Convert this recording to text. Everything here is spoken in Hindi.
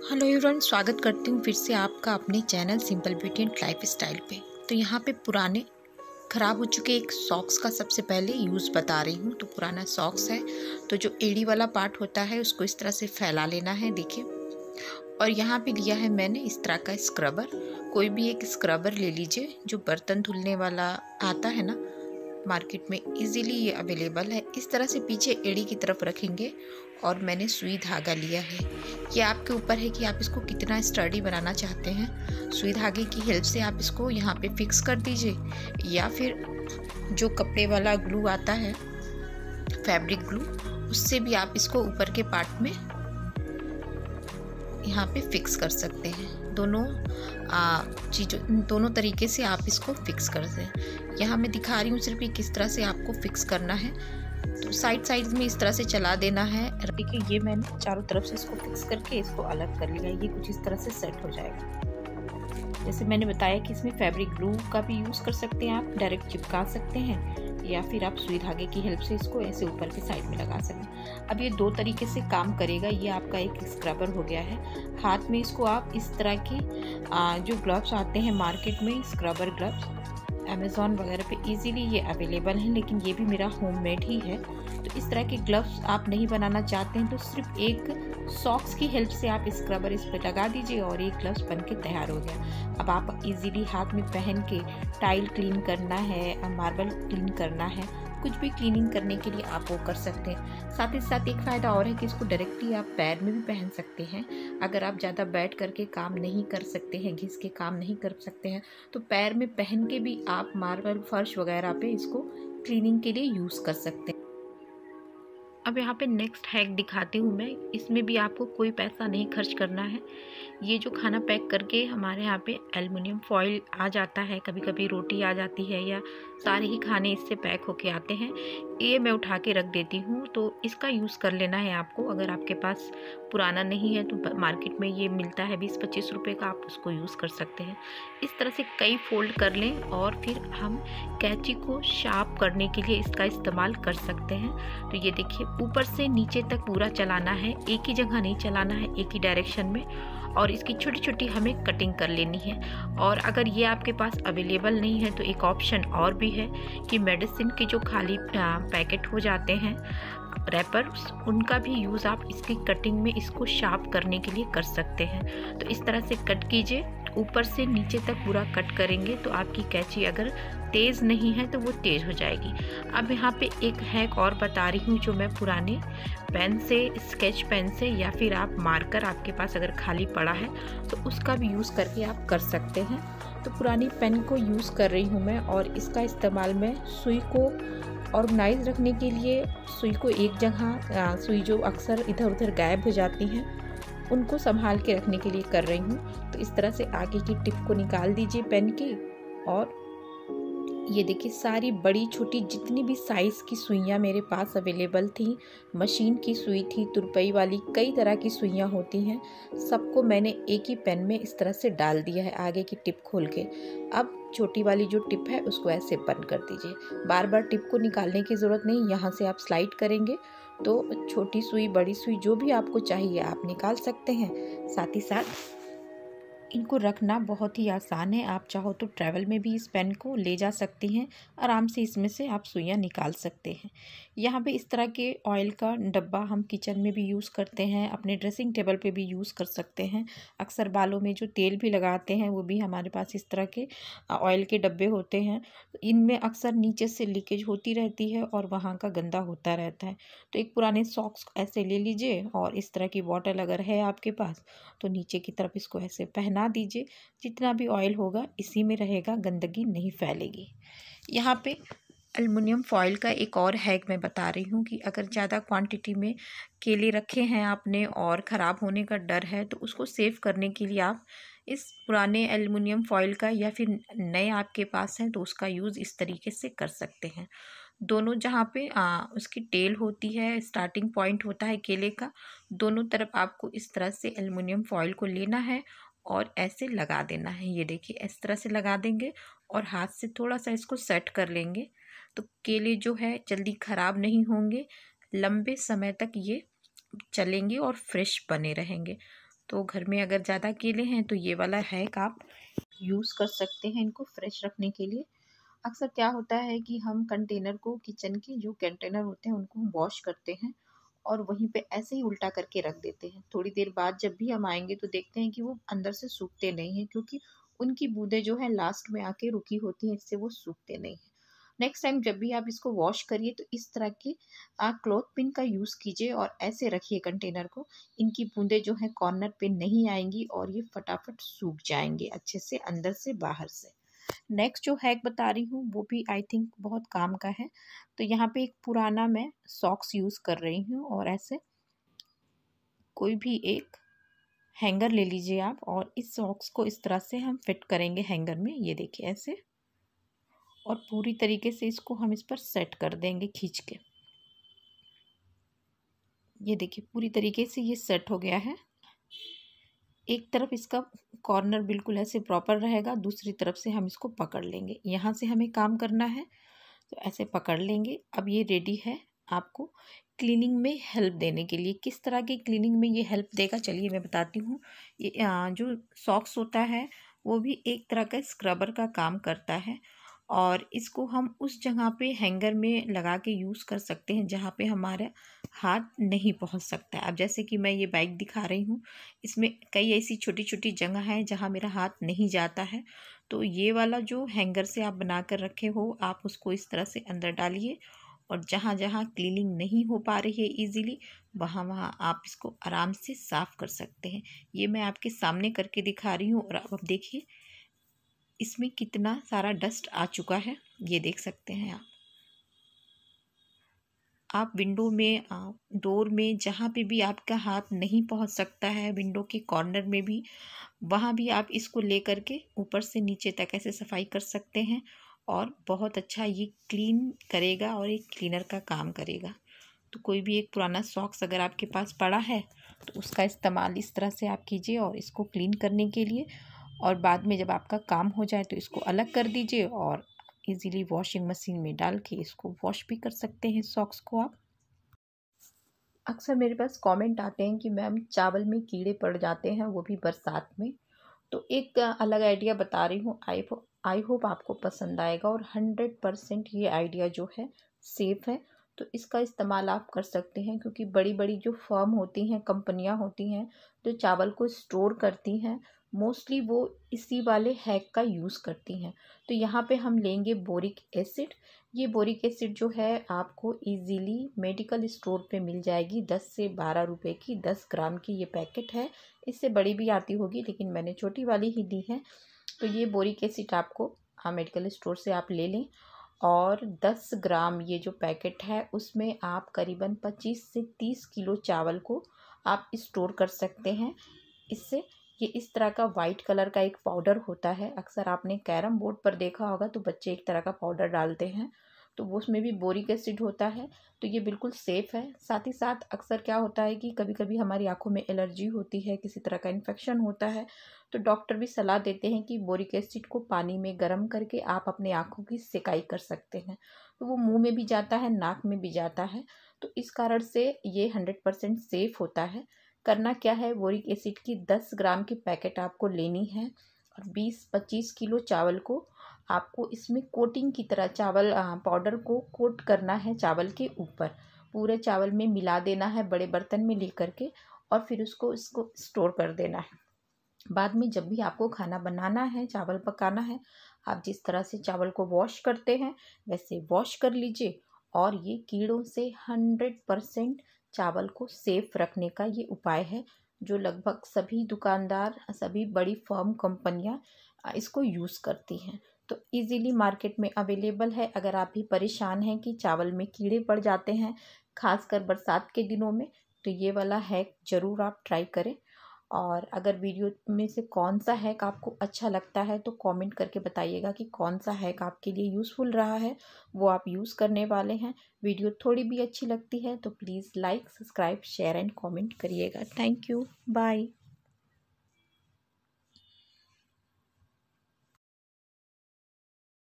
हेलो एवरीवन, स्वागत करती हूँ फिर से आपका अपने channel simple beauty and life style पे। तो यहाँ पे पुराने ख़राब हो चुके एक सॉक्स का सबसे पहले यूज़ बता रही हूँ। तो पुराना सॉक्स है, तो जो एड़ी वाला पार्ट होता है उसको इस तरह से फैला लेना है, देखिए। और यहाँ पे लिया है मैंने इस तरह का स्क्रबर। कोई भी एक स्क्रबर ले लीजिए, जो बर्तन धुलने वाला आता है ना मार्केट में, इजीली ये अवेलेबल है। इस तरह से पीछे एड़ी की तरफ रखेंगे और मैंने सुई धागा लिया है। ये आपके ऊपर है कि आप इसको कितना स्टर्डी बनाना चाहते हैं। सुई धागे की हेल्प से आप इसको यहाँ पे फिक्स कर दीजिए, या फिर जो कपड़े वाला ग्लू आता है, फैब्रिक ग्लू, उससे भी आप इसको ऊपर के पार्ट में यहाँ पे फिक्स कर सकते हैं। दोनों दोनों तरीके से आप इसको फिक्स कर दें। यहाँ मैं दिखा रही हूँ सिर्फ ये किस तरह से आपको फिक्स करना है। तो साइड में इस तरह से चला देना है। देखिए, ये मैंने चारों तरफ से इसको फिक्स करके इसको अलग कर लिया। ये कुछ इस तरह से सेट हो जाएगा। जैसे मैंने बताया कि इसमें फैब्रिक ग्लू का भी यूज़ कर सकते हैं, आप डायरेक्ट चिपका सकते हैं, या फिर आप सुई धागे की हेल्प से इसको ऐसे ऊपर के साइड में लगा सकते हैं। अब ये दो तरीके से काम करेगा। ये आपका एक स्क्रबर हो गया है। हाथ में इसको आप इस तरह की जो ग्लव्स आते हैं मार्केट में, स्क्रबर ग्लव्स, अमेज़ॉन वगैरह पे इजीली ये अवेलेबल हैं, लेकिन ये भी मेरा होममेड ही है। तो इस तरह के ग्लव्स आप नहीं बनाना चाहते हैं तो सिर्फ एक सॉक्स की हेल्प से आप स्क्रबर इस पर लगा दीजिए और एक ग्लव्स बन के तैयार हो गया। अब आप इजीली हाथ में पहन के टाइल क्लीन करना है, मार्बल क्लीन करना है, कुछ भी क्लीनिंग करने के लिए आप वो कर सकते हैं। साथ ही साथ एक फ़ायदा और है कि इसको डायरेक्टली आप पैर में भी पहन सकते हैं। अगर आप ज़्यादा बैठ करके काम नहीं कर सकते हैं, घिस के काम नहीं कर सकते हैं, तो पैर में पहन के भी आप मार्बल फर्श वगैरह पे इसको क्लीनिंग के लिए यूज़ कर सकते हैं। अब यहाँ पे नेक्स्ट हैक दिखाती हूँ मैं। इसमें भी आपको कोई पैसा नहीं खर्च करना है। ये जो खाना पैक करके हमारे यहाँ पे एल्युमिनियम फॉइल आ जाता है, कभी कभी रोटी आ जाती है, या सारे ही खाने इससे पैक होके आते हैं। ये मैं उठा के रख देती हूँ, तो इसका यूज़ कर लेना है आपको। अगर आपके पास पुराना नहीं है तो मार्केट में ये मिलता है 20-25 रुपये का, आप उसको यूज़ कर सकते हैं। इस तरह से कई फोल्ड कर लें और फिर हम कैंची को शार्प करने के लिए इसका इस्तेमाल कर सकते हैं। तो ये देखिए, ऊपर से नीचे तक पूरा चलाना है, एक ही जगह नहीं चलाना है, एक ही डायरेक्शन में। और इसकी छोटी छोटी हमें कटिंग कर लेनी है। और अगर ये आपके पास अवेलेबल नहीं है तो एक ऑप्शन और भी है कि मेडिसिन के जो खाली पैकेट हो जाते हैं, रैपर्स, उनका भी यूज़ आप इसकी कटिंग में इसको शार्प करने के लिए कर सकते हैं। तो इस तरह से कट कीजिए, ऊपर से नीचे तक पूरा कट करेंगे तो आपकी कैंची अगर तेज़ नहीं है तो वो तेज़ हो जाएगी। अब यहाँ पे एक हैक और बता रही हूँ, जो मैं पुराने पेन से, स्केच पेन से, या फिर आप मार्कर आपके पास अगर खाली पड़ा है तो उसका भी यूज़ करके आप कर सकते हैं। तो पुरानी पेन को यूज़ कर रही हूँ मैं, और इसका इस्तेमाल मैं सुई को ऑर्गेनाइज रखने के लिए, सुई को एक जगह, सुई जो अक्सर इधर उधर गायब हो जाती हैं उनको संभाल के रखने के लिए कर रही हूँ। तो इस तरह से आगे की टिप को निकाल दीजिए पेन की, और ये देखिए, सारी बड़ी छोटी जितनी भी साइज़ की सुइयाँ मेरे पास अवेलेबल थी, मशीन की सुई थी, तुरपई वाली, कई तरह की सुइयाँ होती हैं, सबको मैंने एक ही पेन में इस तरह से डाल दिया है आगे की टिप खोल के। अब छोटी वाली जो टिप है उसको ऐसे बंद कर दीजिए। बार बार टिप को निकालने की ज़रूरत नहीं, यहाँ से आप स्लाइड करेंगे तो छोटी सुई, बड़ी सुई, जो भी आपको चाहिए आप निकाल सकते हैं। साथ ही साथ इनको रखना बहुत ही आसान है। आप चाहो तो ट्रैवल में भी इस पेन को ले जा सकती हैं, आराम से इसमें से आप सुइयाँ निकाल सकते हैं। यहाँ पे इस तरह के ऑयल का डब्बा हम किचन में भी यूज़ करते हैं, अपने ड्रेसिंग टेबल पे भी यूज़ कर सकते हैं। अक्सर बालों में जो तेल भी लगाते हैं वो भी हमारे पास इस तरह के ऑयल के डब्बे होते हैं। इनमें अक्सर नीचे से लीकेज होती रहती है और वहाँ का गंदा होता रहता है। तो एक पुराने सॉक्स ऐसे ले लीजिए, और इस तरह की बॉटल अगर है आपके पास तो नीचे की तरफ इसको ऐसे पहना दीजिए। जितना भी ऑयल होगा इसी में रहेगा, गंदगी नहीं फैलेगी। यहाँ पे एल्युमिनियम फॉइल का एक और हैक मैं बता रही हूँ कि अगर ज़्यादा क्वांटिटी में केले रखे हैं आपने और ख़राब होने का डर है, तो उसको सेव करने के लिए आप इस पुराने एल्युमिनियम फॉइल का, या फिर नए आपके पास हैं तो उसका यूज़ इस तरीके से कर सकते हैं। दोनों जहाँ पे उसकी टेल होती है, स्टार्टिंग पॉइंट होता है केले का, दोनों तरफ आपको इस तरह से एल्युमिनियम फॉइल को लेना है और ऐसे लगा देना है। ये देखिए, इस तरह से लगा देंगे और हाथ से थोड़ा सा इसको सेट कर लेंगे, तो केले जो है जल्दी ख़राब नहीं होंगे, लंबे समय तक ये चलेंगे और फ्रेश बने रहेंगे। तो घर में अगर ज़्यादा केले हैं तो ये वाला हैक आप यूज़ कर सकते हैं इनको फ्रेश रखने के लिए। अक्सर क्या होता है कि हम कंटेनर को, किचन के जो कंटेनर होते हैं उनको हम वॉश करते हैं और वहीं पे ऐसे ही उल्टा करके रख देते हैं। थोड़ी देर बाद जब भी हम आएंगे तो देखते हैं कि वो अंदर से सूखते नहीं हैं, क्योंकि उनकी बूंदें जो है लास्ट में आके रुकी होती हैं, इससे वो सूखते नहीं हैं। नेक्स्ट टाइम जब भी आप इसको वॉश करिए तो इस तरह के क्लॉथ पिन का यूज़ कीजिए और ऐसे रखिए कंटेनर को। इनकी बूंदें जो है कॉर्नर पे नहीं आएंगी और ये फटाफट सूख जाएंगे अच्छे से, अंदर से बाहर से। नेक्स्ट जो हैक बता रही हूँ वो भी आई थिंक बहुत काम का है। तो यहाँ पे एक पुराना मैं सॉक्स यूज़ कर रही हूँ और ऐसे कोई भी एक हैंगर ले लीजिए आप और इस सॉक्स को इस तरह से हम फिट करेंगे हैंगर में, ये देखिए ऐसे, और पूरी तरीके से इसको हम इस पर सेट कर देंगे खींच के। ये देखिए पूरी तरीके से ये सेट हो गया है। एक तरफ इसका कॉर्नर बिल्कुल ऐसे प्रॉपर रहेगा, दूसरी तरफ से हम इसको पकड़ लेंगे। यहाँ से हमें काम करना है तो ऐसे पकड़ लेंगे। अब ये रेडी है आपको क्लीनिंग में हेल्प देने के लिए। किस तरह की क्लीनिंग में ये हेल्प देगा चलिए मैं बताती हूँ। ये जो सॉक्स होता है वो भी एक तरह का स्क्रबर का काम करता है और इसको हम उस जगह पे हैंगर में लगा के यूज़ कर सकते हैं जहाँ पे हमारा हाथ नहीं पहुँच सकता है। अब जैसे कि मैं ये बाइक दिखा रही हूँ, इसमें कई ऐसी छोटी छोटी जगह हैं जहाँ मेरा हाथ नहीं जाता है। तो ये वाला जो हैंगर से आप बना कर रखे हो, आप उसको इस तरह से अंदर डालिए और जहाँ जहाँ क्लीनिंग नहीं हो पा रही है इजीली, वहाँ वहाँ आप इसको आराम से साफ़ कर सकते हैं। ये मैं आपके सामने करके दिखा रही हूँ और अब देखिए इसमें कितना सारा डस्ट आ चुका है, ये देख सकते हैं आप विंडो में, डोर में, जहाँ पे भी आपका हाथ नहीं पहुँच सकता है, विंडो के कॉर्नर में भी, वहाँ भी आप इसको ले करके ऊपर से नीचे तक ऐसे सफाई कर सकते हैं और बहुत अच्छा ये क्लीन करेगा और एक क्लीनर का काम करेगा। तो कोई भी एक पुराना सॉक्स अगर आपके पास पड़ा है तो उसका इस्तेमाल इस तरह से आप कीजिए और इसको क्लीन करने के लिए, और बाद में जब आपका काम हो जाए तो इसको अलग कर दीजिए और इजीली वॉशिंग मशीन में डाल के इसको वॉश भी कर सकते हैं सॉक्स को आप। अक्सर मेरे पास कमेंट आते हैं कि मैम चावल में कीड़े पड़ जाते हैं, वो भी बरसात में। तो एक अलग आइडिया बता रही हूँ, आई होप आपको पसंद आएगा और 100% ये आइडिया जो है सेफ़ है। तो इसका इस्तेमाल आप कर सकते हैं, क्योंकि बड़ी बड़ी जो फर्म होती हैं, कंपनियां होती हैं जो चावल को स्टोर करती हैं, मोस्टली वो इसी वाले हैक का यूज़ करती हैं। तो यहाँ पे हम लेंगे बोरिक एसिड। ये बोरिक एसिड जो है आपको इजीली मेडिकल स्टोर पे मिल जाएगी, 10 से 12 रुपए की 10 ग्राम की ये पैकेट है। इससे बड़ी भी आती होगी लेकिन मैंने छोटी वाली ही ली है। तो ये बोरिक एसिड आपको मेडिकल स्टोर से आप ले लें और 10 ग्राम ये जो पैकेट है उसमें आप करीबन 25 से 30 किलो चावल को आप स्टोर कर सकते हैं। इससे ये इस तरह का वाइट कलर का एक पाउडर होता है, अक्सर आपने कैरम बोर्ड पर देखा होगा, तो बच्चे एक तरह का पाउडर डालते हैं, तो वो उसमें भी बोरिक एसिड होता है। तो ये बिल्कुल सेफ़ है। साथ ही साथ अक्सर क्या होता है कि कभी कभी हमारी आंखों में एलर्जी होती है, किसी तरह का इन्फेक्शन होता है, तो डॉक्टर भी सलाह देते हैं कि बोरिक एसिड को पानी में गर्म करके आप अपने आँखों की सिकाई कर सकते हैं। तो वो मुंह में भी जाता है, नाक में भी जाता है, तो इस कारण से ये 100% सेफ़ होता है। करना क्या है, बोरिक एसिड की 10 ग्राम की पैकेट आपको लेनी है और 20-25 किलो चावल को आपको इसमें कोटिंग की तरह चावल पाउडर को कोट करना है चावल के ऊपर। पूरे चावल में मिला देना है बड़े बर्तन में लेकर के और फिर इसको स्टोर कर देना है। बाद में जब भी आपको खाना बनाना है, चावल पकाना है, आप जिस तरह से चावल को वॉश करते हैं वैसे वॉश कर लीजिए और ये कीड़ों से 100% चावल को सेफ रखने का ये उपाय है, जो लगभग सभी दुकानदार, सभी बड़ी फर्म कंपनियां इसको यूज़ करती हैं। तो इजीली मार्केट में अवेलेबल है। अगर आप भी परेशान हैं कि चावल में कीड़े पड़ जाते हैं, खासकर बरसात के दिनों में, तो ये वाला हैक ज़रूर आप ट्राई करें। और अगर वीडियो में से कौन सा हैक आपको अच्छा लगता है तो कमेंट करके बताइएगा कि कौन सा हैक आपके लिए यूज़फुल रहा है, वो आप यूज़ करने वाले हैं। वीडियो थोड़ी भी अच्छी लगती है तो please like, subscribe, share and comment करिएगा। Thank you, bye.